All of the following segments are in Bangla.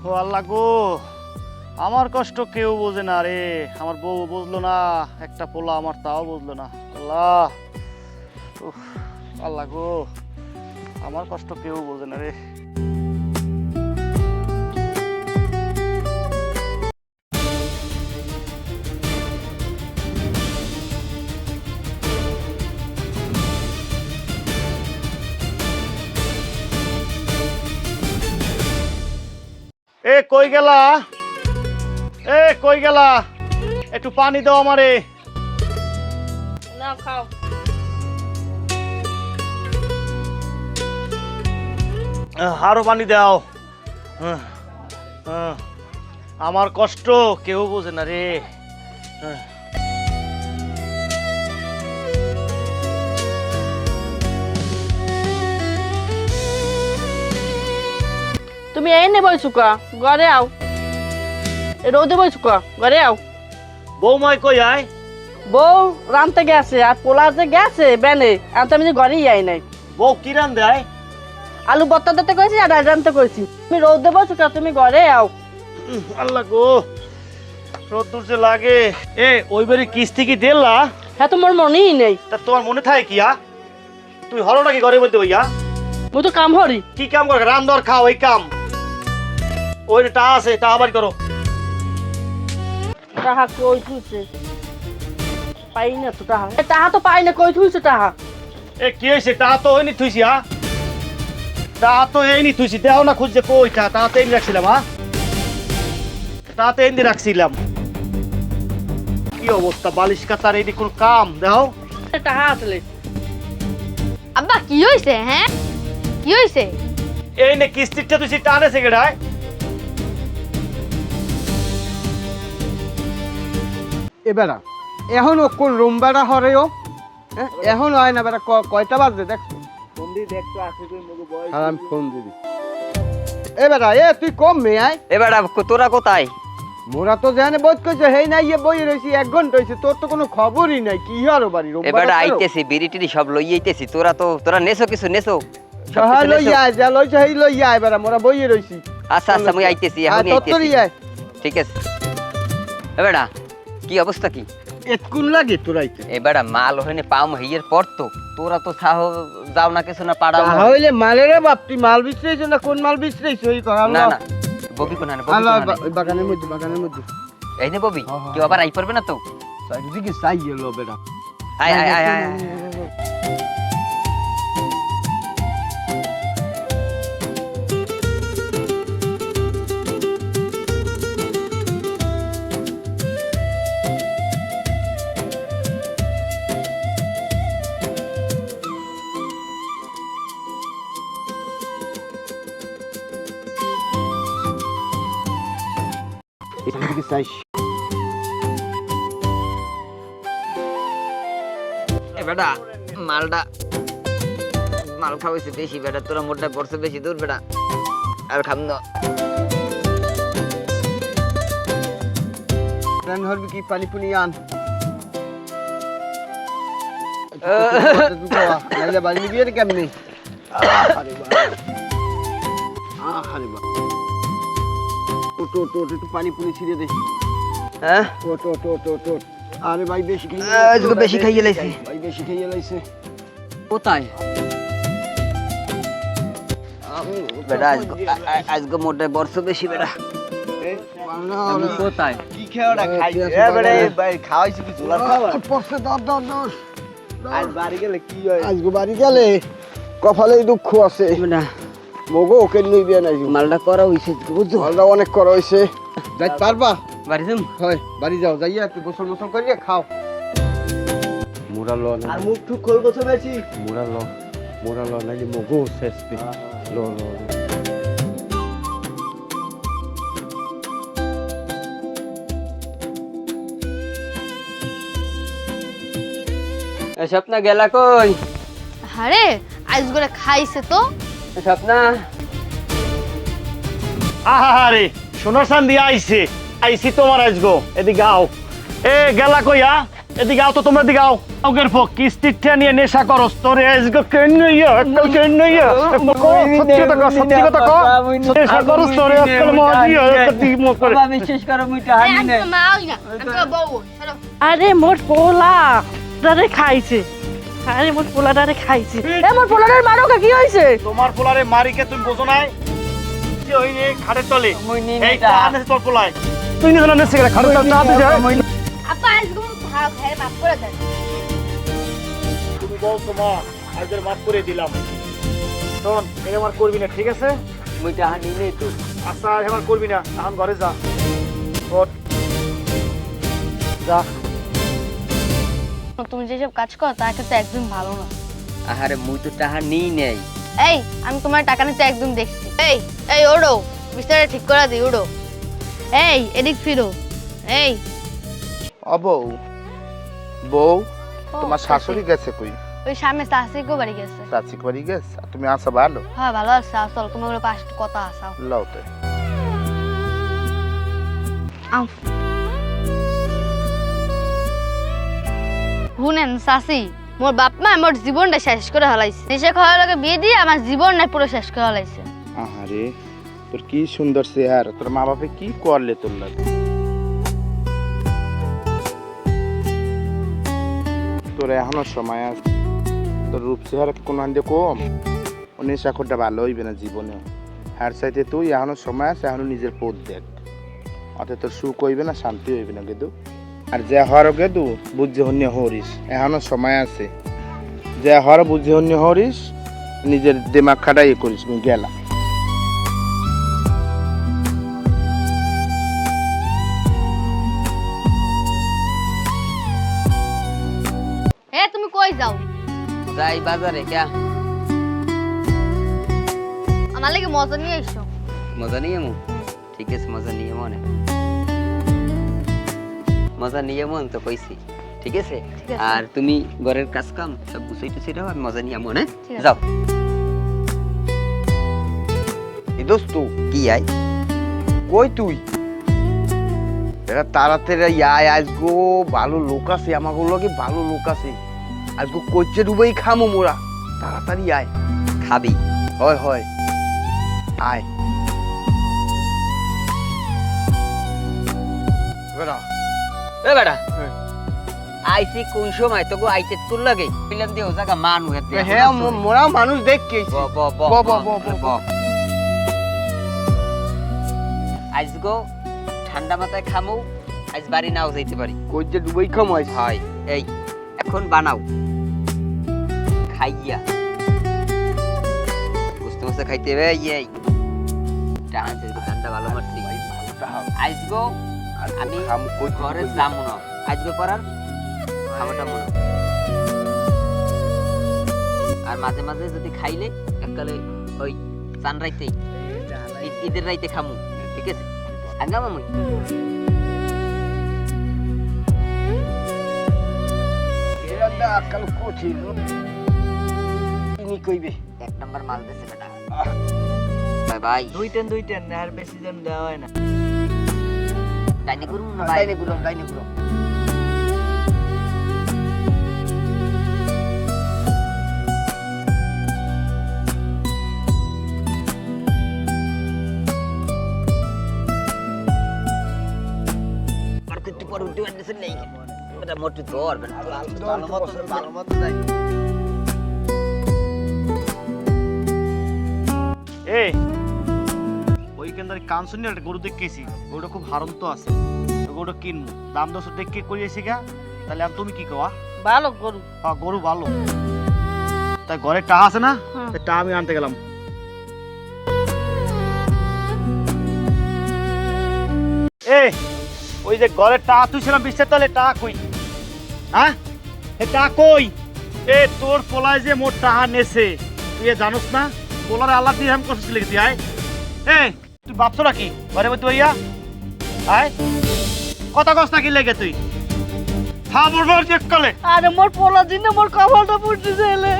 ও আল্লাহ গো, আমার কষ্ট কেউ বোঝে না রে। আমার বউ বুঝলো না, একটা পোলা আমার তাও বুঝলো না। আল্লাহ, উফ, আল্লাহ গো, আমার কষ্ট কেউ বোঝে না রে। এ কই গেলা? এ কই গেলা? একটু পানি দাও আমারে। না খাও। আরো পানি দাও। আমার কষ্ট কেউ বোঝে না রে। তুমি এনে বইছো কা ঘরে আও। রোদে বইছো কা ঘরে আও। বৌমাই কই আয়? বউ রানতে গেছে আর পোলা যে গেছে বেনে আর আমি যে ঘরেই আই নাই। বউ কি রান দেয়? আলু বত্তা দিতে কইছি আর ডাল রানতে কইছি। তুমি রোদে বইছো কা তুমি ঘরে আও। আল্লাহ গো, রোদ্দুর যে লাগে। এ ওই বাড়ি কিস্তি কি দিলা? হ্যাঁ তোমার মনেই নেই। তা তোমার মনে থাকে কি তুই হলো নাকি ঘরে বলতে হইয়া? মুই তো কাম হরি। কি কাম করে? রান্ধর খাও, এই কাম। ওই টা আছে, টা আবার করো। তাহা কই থুইছে? পাই না তো তাহা। তাহা তো পাই না, কই থুইছে তাহা? এ কি হয়েছে? টা তো হয়নি থুইছি। টা তো এইনি থুইছি। দেও না খুঁজছে কই টা? তা তো এনে রাখছিলাম। তা তো এনে রাখছিলাম। কি অবস্থা? বালিশ কাতার এইদি কোন কাম দেও? তাহা আসলে আব্বা কি হইছে? হ্যাঁ কি হইছে? এই নে কিস্তিটা তুই টানে সেগড়ায়। এবারা এখন কোন রুম ভাড়া হরেও এখন হয় না বেটা কয়টা বাজে দেখছো? আমি ফোন দিবি। এবারা তুই কম মেয়ে আয়। এবার তোরা কোথায়? মোরা তো জানে বোধ করছে হেই নাই বই রয়েছি 1 ঘন্টা হয়েছে, তোর তো কোনো খবরই নাই। কি আরো বাড়ি এবার আইতেছি, বিড়ি টিড়ি সব লই আইতেছি। তোরা নেছো কিছু নেছো? লইয়া যা লইছে হেই লইয়া এবারা মোরা বই রয়েছি। আচ্ছা আচ্ছা আমি আইতেছি, এখনই আইতেছি। ঠিক আছে। এবার কি অবস্থা কি? এতকুন লাগে তোর আইতে? এবার মাল হইনে পাম হইয়ের পর তো তোরা তো সাহ যাও না কিছু না পাড়াও না। হইলে মালেরে বাপ, তুই মাল বিছরাইছ না কোন মাল বিছরাইছ? ওই করা না না ববি কোন না, ববি কোন বাগানের মধ্যে এই নে ববি কি আবার আই পড়বে না তো? চারিদিকে চাই এলো বেটা। আয় আয় আয় আয়। এদিকে চাই। বেটা মালটা মাল খাওয়াইছে বেশি বেটা, তোরা মোটটা পড়ছে বেশি দূর বেটা। আর খাম না রান হরবি কি পানি পুনি আন। নাইলে বাড়ি নিবি আর কেমনি? আরে বাবা, আরে বাবা, ওটো একটু পানি পুনি ছিড়ে দে। হ্যাঁ ওটো আরে ভাই বেশি বেশি খাইয়ে লাইছে ভাই, বেশি খাইয়ে লাইছে। কোথায় বেটা? আজকে মোটে বর্ষ বেশি বেটা। আমি কোথায় কি খাওয়াটা খাইছে? এ বেটা ভাই খাওয়াইছি কি জোলা খাওয়া? পড়ছে দর আজ বাড়ি গেলে কি হয়? আজকে বাড়ি গেলে কপালে দুঃখ আছে বেটা। মগো ওকে লইবি না। মালটা করা হইছে বুঝছো? মালটা অনেক করা হইছে। যাইতে পারবা? বাড়ি যাম। হয় বাড়ি যাও, যাইয়া একটু গোসল মোসল করিয়া খাও। মোরা ল আর মুখ টুক করবো তো বেশি। মোরা ল নাইলে মগো শেষ পে। ল স্বপ্না গেলা কই? আরে আজ করে খাইছে তো। স্বপ্না আরে সোনার চান্দি আইছি তোমার আজগো। এদিকে আও। এ গেলা কইয়া? এদিকে আও তো, তোমরা দিকে আও। ওগের ফক কিস্তিটা নিয়ে নেশা করস তোরে আজকে কেন ইয়া কেন ইয়া সত্যি কথা কও নেশা করস তোরে আজকাল মারিয়া কতি মো করে আমি শেষ করে মুইটা হানি আমি নাই তো মা হই না আমি তো বউ চলো আরে মোর পোলা দারে খাইছে, আরে মোর পোলা দারে খাইছে। এ মোর পোলাটার মারো কি হইছে? তোমার পোলারে মারিকে তুমি বোঝো নাই যে ওই নে খাটের তলে মুই নি এই এটা টানে তোর পোলায় তুই নিজে না নেছে খাটের তলে না তুই যায় আপা আজকে ভাগ খায় মাফ করে দেন তুমি বল তোমার আজকের মাফ করে দিলাম। শোন এই আমার করবি না, ঠিক আছে? মুইটা হানি নেই তো আচ্ছা আমার করবি না, এখন ঘরে যা। ওঠ যা। তুমি যেসব কাজ করো তা কিন্তু একদম ভালো না। আহারে মুই তো টাহা নেই নেই এই আমি তোমার টাকা নিতে একদম দেখছি। এই এই ওড়ো বিস্তারে ঠিক করে দিই, ওড়ো। এই এদিক ফিরো। এই বউ বউ ও, তোমার শাশুড়ি গেছে কই? ওই সামনে শাশুড়ি বাড়ি গেছে। চাচি বাড়ি গেছে, আর তুমি আসা ভালো হ্যাঁ ভালো আছে, আসল তোমার পাশে কথা আসাও। লও তো। আও শুনেন চাচি, মোর বাপ মা মোর জীবনটা শেষ করে হলাইছে। নেশা খাওয়ার লগে বিয়ে দিয়ে আমার জীবনটা পুরো শেষ করে হলাইছে। আহারে তোর কি সুন্দর চেহারা, তোর মা বাপে কি করলে তোর লাগে? তোর এখনো সময় আছে, তোর রূপ চেহারা কোন আন্দে কম, ও নেশা করতে ভালো হইবে না জীবনে। আর চাইতে তুই এখনো সময় আছে, এখনো নিজের পথ দেখ, অত তোর সুখ হইবে না, শান্তি হইবে না গেদু। আর যে হর গেদু বুঝে হন্য হরিস, এখনো সময় আছে। যে হর বুঝে হন্য হরিস, নিজের দিমাগ খাটাই করিস। আমি গেলাম। এ তুমি কই যাও? যাই বাজারে কে আমার লাগে মজা নিয়ে এসো। মজা নিয়ে মু ঠিক আছে মজা নিয়ে মনে মজা নিয়ে মন তো কইছি ঠিক আছে। ঠিক আছে। আর তুমি ঘরের কাজ কাম সব গুছাই টুছাই দাও, আমি মজা নিয়ে মনে ঠিক আছে। যাও। এ দোস্ত কি আই কই তুই? এরা তাড়াতাড়ি আয়, আজগো ভালো লোক আছে, আমাকে লগে ভালো লোক আছে, আজগো কইছে ডুবেই খামো মোরা, তাড়াতাড়ি আয়। খাবি? হয় হয় আয়। বেড়া এ বেটা আইছি কোন সময় তো গো আইতে তোর লাগে কইলাম দিয়ে ও জায়গা মানু হেতে হ্যাঁ মোরা মানুষ দেখ কে ব ব ব ব, ব, ব, ব, ব। আজ গো ঠান্ডা মাথায় খামু, আজ বাড়ি নাও যাইতে পারি। কইছে ডুবেই খামো আজ। হয় এই এখন বানাও খাইয়া বুঝতে বুঝতে খাইতে হবে। এই টান ঠান্ডা ভালো মারছি আজ গো আমি খামু কইছে ঘরে যাবো না, আজ গো পড়ার খাওয়াটা মনে আর মাঝে মাঝে যদি খাইলে এককালে ওই চান রাইতেই ঈদের রাইতে খামু, ঠিক আছে? আঙ্গা মামুই এরা কাল কোচি ইনি কইবে এক নাম্বার মাল দেছে বেটা। Bye bye. দুইটেন আর বেশি জন দেওয়া হয় না। ডাইনে করুন না ভাই? ডাইনে গুলো ডাইনে গুলো। আর একটু পরে উঠে আসছে নেই বেটা, মোটু তোর বেটা ভালো মতো যাই। এই ওইখানদার কানসুনি একটা গরু দেখেছি, গরুটা খুব হারন্ত আছে, তো গরুটা কিনবো, দাম দশ দেখে করিয়েছি গা। তাহলে আর তুমি কি কওয়া? ভালো গরু। হ্যাঁ গরু ভালো। তাই ঘরে টা আছে না, হ্যাঁ। তা আমি আনতে গেলাম। এই ওই যে ঘরে টা তুই ছিলাম বিশ্বের তলে, টা কই? হ্যাঁ এ টা কই? এ তোর পোলায় যে মোট টাহা নেছে তুই জানোস না? পোলারে আল্লাহ দিয়ে আমি করছিস লিখতি। আয় এই তুই ভাবছো নাকি ঘরে মধ্যে হইয়া? আয় কথা কস নাকি লেগে তুই থামর চেক করলে? আরে মোর পোলা দিনে মোর কপালটা পড়তে চাইলে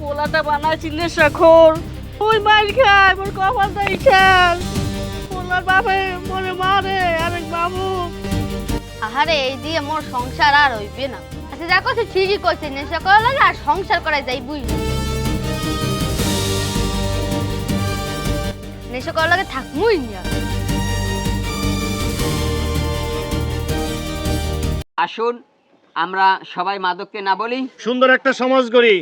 পোলাটা বানাইছি নেশাখোর, ওই মার খায় মোর কপালটা ইছাল। পোলার বাপে মনে মারে আরেক বাবু আহারে এই দিয়ে মোর সংসার আর হইবে না। আচ্ছা যা করছে ঠিকই করছে, নেশা করা লাগে আর সংসার করা যায় বুঝলি। নেশা করা লাগে থাকমুই না। আসুন আমরা সবাই মাদককে না বলি। সুন্দর একটা সমাজ গড়ি।